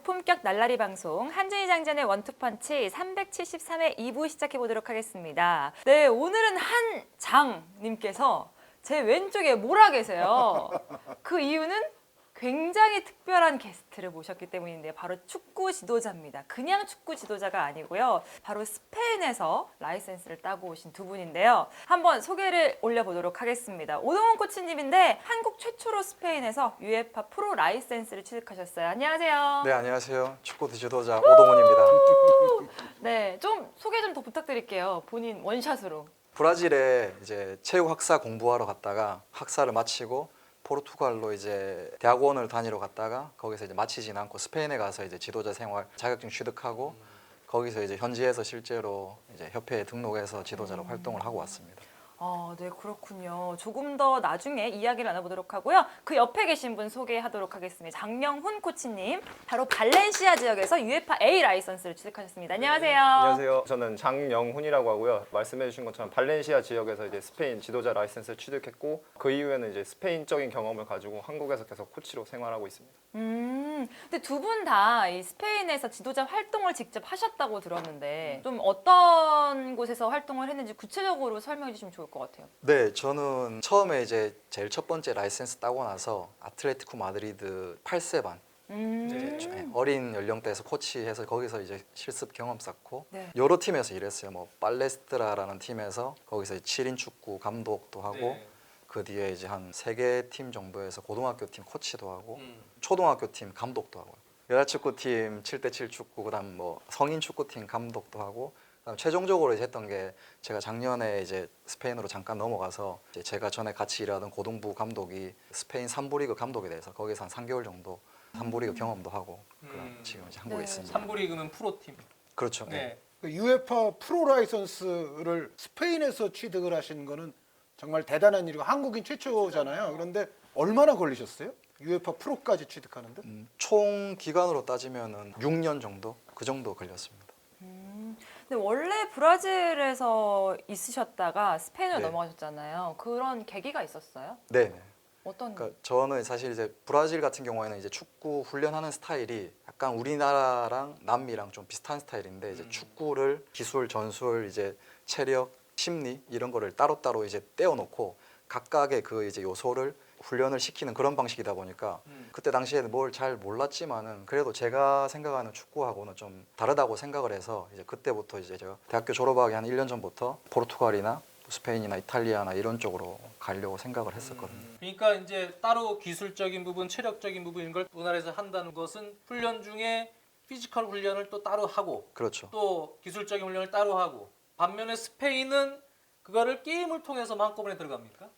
고품격 날라리 방송 한준희 장전의 원투펀치 373회 2부 시작해보도록 하겠습니다. 네, 오늘은 한장님께서 제 왼쪽에 몰아 계세요. 그 이유는 굉장히 특별한 게스트를 모셨기 때문인데 바로 축구 지도자입니다. 그냥 축구 지도자가 아니고요. 바로 스페인에서 라이센스를 따고 오신 두 분인데요. 한번 소개를 올려보도록 하겠습니다. 오동훈 코치님인데 한국 최초로 스페인에서 UEFA 프로 라이센스를 취득하셨어요. 안녕하세요. 네, 안녕하세요. 축구 지도자 오동훈입니다. 네, 좀 소개 좀 더 부탁드릴게요. 본인 원샷으로. 브라질에 이제 체육 학사 공부하러 갔다가 학사를 마치고 포르투갈로 이제 대학원을 다니러 갔다가 거기서 이제 마치진 않고 스페인에 가서 이제 지도자 생활 자격증 취득하고 거기서 이제 현지에서 실제로 이제 협회에 등록해서 지도자로 활동을 하고 왔습니다. 네, 그렇군요. 조금 더 나중에 이야기를 나눠보도록 하고요. 그 옆에 계신 분 소개하도록 하겠습니다. 장영훈 코치님, 바로 발렌시아 지역에서 UEFA A 라이선스를 취득하셨습니다. 안녕하세요. 네, 안녕하세요. 저는 장영훈이라고 하고요. 말씀해주신 것처럼 발렌시아 지역에서 이제 스페인 지도자 라이센스를 취득했고 그 이후에는 이제 스페인적인 경험을 가지고 한국에서 계속 코치로 생활하고 있습니다. 근데 두 분 다 이 스페인에서 지도자 활동을 직접 하셨다고 들었는데 좀 어떤 곳에서 활동을 했는지 구체적으로 설명해 주시면 좋을 것 같아요. 네, 저는 처음에 이제 제일 첫 번째 라이센스 따고 나서 아틀레티코 마드리드 8세반 어린 연령대에서 코치해서 거기서 이제 실습 경험 쌓고 네. 여러 팀에서 일했어요. 뭐 팔레스트라라는 팀에서 거기서 7인 축구 감독도 하고 그 뒤에 이제 한 3개 팀 정도에서 고등학교 팀 코치도 하고 초등학교 팀 감독도 하고 여자축구팀 7대7 축구 그다음 뭐 성인 축구팀 감독도 하고 그다음 최종적으로 이제 했던 게 제가 작년에 이제 스페인으로 잠깐 넘어가서 이제 제가 전에 같이 일하던 고등부 감독이 스페인 3부 리그 감독이 돼서 거기서 한 3개월 정도 3부 리그 경험도 하고 그런 지금 이제 한국에 네. 있습니다. 3부 리그는 프로팀. 그렇죠. 네. 그 UEFA 프로 라이선스를 스페인에서 취득을 하신 거는 정말 대단한 일이고 한국인 최초잖아요. 그런데 얼마나 걸리셨어요? UEFA 프로까지 취득하는데? 총 기간으로 따지면은 6년 정도 그 정도 걸렸습니다. 근데 원래 브라질에서 있으셨다가 스페인으로 네. 넘어가셨잖아요. 그런 계기가 있었어요? 네. 어떤? 그러니까 저는 사실 이제 브라질 같은 경우에는 이제 축구 훈련하는 스타일이 약간 우리나라랑 남미랑 좀 비슷한 스타일인데 이제 축구를 기술, 전술, 이제 체력, 심리 이런 거를 따로따로 이제 떼어놓고 각각의 그 이제 요소를 훈련을 시키는 그런 방식이다 보니까 그때 당시에는 뭘 잘 몰랐지만은 그래도 제가 생각하는 축구하고는 좀 다르다고 생각을 해서 이제 그때부터 이제 제가 대학교 졸업하기 한 1년 전부터 포르투갈이나 스페인이나 이탈리아나 이런 쪽으로 가려고 생각을 했었거든요. 그러니까 이제 따로 기술적인 부분, 체력적인 부분 이런 걸 우리나라에서 한다는 것은 훈련 중에 피지컬 훈련을 또 따로 하고 그렇죠. 또 기술적인 훈련을 따로 하고 반면에 스페인은 그거를 게임을 통해서 한꺼번에 들어갑니까?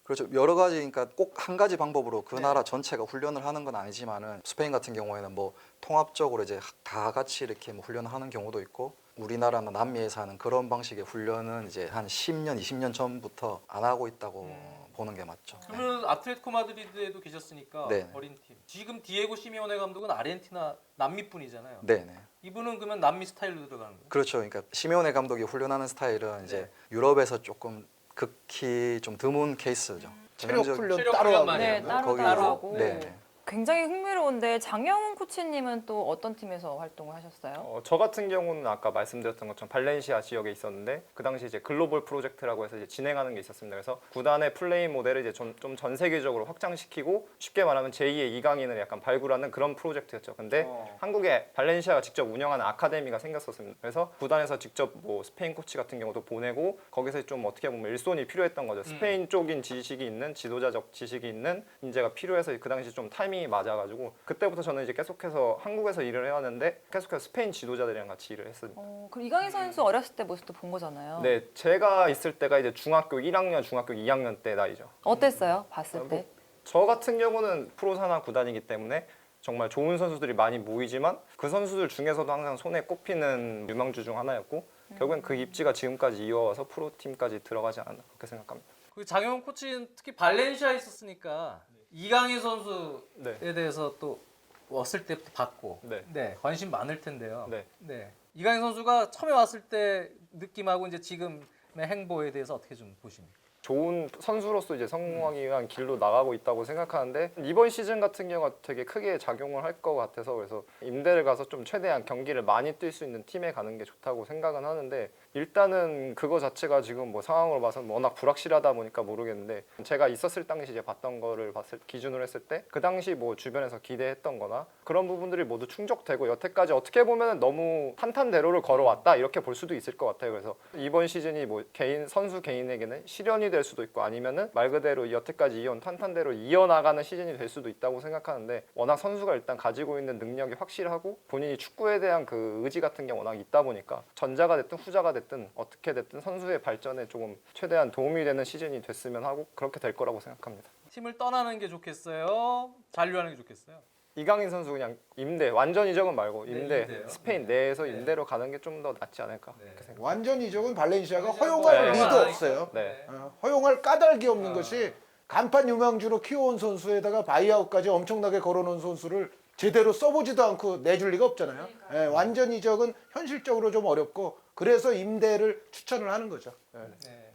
그렇죠. 여러 가지, 그러니까 꼭 한 가지 방법으로 그 나라 전체가 훈련을 하는 건 아니지만은 스페인 같은 경우에는 뭐 통합적으로 이제 다 같이 이렇게 뭐 훈련을 하는 경우도 있고 우리나라나 남미에서 하는 그런 방식의 훈련은 이제 한 10년, 20년 전부터 안 하고 있다고 보는 게 맞죠. 그러면 아틀레티코 마드리드에도 계셨으니까 네. 어린 팀. 지금 디에고 시메오네 감독은 아르헨티나 남미 분이잖아요. 네, 네. 이분은 그러면 남미 스타일로 들어가는 거예요? 그렇죠. 그러니까 시메오네 감독이 훈련하는 스타일은 이제 유럽에서 조금 극히 좀 드문 케이스죠. 체력 전형적- 훈련 체력 따로 훈련 하고. 많이 네, 하고. 따로 거기서- 따로 하고. 네. 굉장히 흥미로운데 장영훈 코치님은 또 어떤 팀에서 활동을 하셨어요? 저 같은 경우는 아까 말씀드렸던 것처럼 발렌시아 지역에 있었는데 그 당시 이제 글로벌 프로젝트라고 해서 이제 진행하는 게 있었습니다. 그래서 구단의 플레이 모델을 이제 좀 전 세계적으로 확장시키고 쉽게 말하면 제2의 이강인을 약간 발굴하는 그런 프로젝트였죠. 근데 한국에 발렌시아가 직접 운영하는 아카데미가 생겼었습니다. 그래서 구단에서 직접 뭐 스페인 코치 같은 경우도 보내고 거기서 좀 어떻게 보면 일손이 필요했던 거죠. 스페인 쪽인 지식이 있는 지도자적 지식이 있는 인재가 필요해서 그 당시 좀 타이밍이 맞아가지고 그때부터 저는 이제 계속해서 한국에서 일을 해왔는데 계속해서 스페인 지도자들이랑 같이 일을 했습니다. 그럼 이강인 선수 어렸을 때 모습도 본 거잖아요. 네, 제가 있을 때가 이제 중학교 1학년, 중학교 2학년 때 나이죠. 어땠어요? 봤을 때? 저 같은 경우는 프로 산하 구단이기 때문에 정말 좋은 선수들이 많이 모이지만 그 선수들 중에서도 항상 손에 꼽히는 유망주 중 하나였고 결국엔 그 입지가 지금까지 이어와서 프로팀까지 들어가지 않았나 그렇게 생각합니다. 그 장영훈 코치는 특히 발렌시아에 있었으니까 이강인 선수에 네. 대해서 또 왔을 때부터 봤고 네. 관심 많을 텐데요. 네. 이강인 선수가 처음에 왔을 때 느낌하고 이제 지금의 행보에 대해서 어떻게 좀 보십니까? 좋은 선수로서 이제 성공하기 위한 길로 나가고 있다고 생각하는데 이번 시즌 같은 경우가 되게 크게 작용을 할 것 같아서 그래서 임대를 가서 좀 최대한 경기를 많이 뛸 수 있는 팀에 가는 게 좋다고 생각은 하는데 일단은 그거 자체가 지금 뭐 상황으로 봐서는 워낙 불확실하다 보니까 모르겠는데 제가 있었을 당시 이제 봤던 거를 기준으로 했을 때 그 당시 뭐 주변에서 기대했던 거나 그런 부분들이 모두 충족되고 여태까지 어떻게 보면 너무 탄탄대로를 걸어왔다 이렇게 볼 수도 있을 것 같아요. 그래서 이번 시즌이 뭐 선수 개인에게는 시련이 될 수도 있고 아니면은 말 그대로 여태까지 이어온 탄탄대로 이어나가는 시즌이 될 수도 있다고 생각하는데 워낙 선수가 일단 가지고 있는 능력이 확실하고 본인이 축구에 대한 그 의지 같은 게 워낙 있다 보니까 전자가 됐든 후자가 됐든 어떻게 됐든 선수의 발전에 조금 최대한 도움이 되는 시즌이 됐으면 하고 그렇게 될 거라고 생각합니다. 팀을 떠나는 게 좋겠어요? 잔류하는 게 좋겠어요? 이강인 선수 그냥 임대 완전 이적은 말고 네, 임대 임대요. 스페인 네. 내에서 네. 임대로 가는 게 좀 더 낫지 않을까 네. 그렇게 생각. 완전 이적은 발렌시아가 네. 허용할 네. 리도 없어요. 네. 허용할 까닭이 없는 아. 것이 간판 유망주로 키워온 선수에다가 바이아웃까지 엄청나게 걸어놓은 선수를 제대로 써보지도 않고 내줄 리가 없잖아요. 예, 완전 이적은 현실적으로 좀 어렵고 그래서 임대를 추천을 하는 거죠. 네. 네.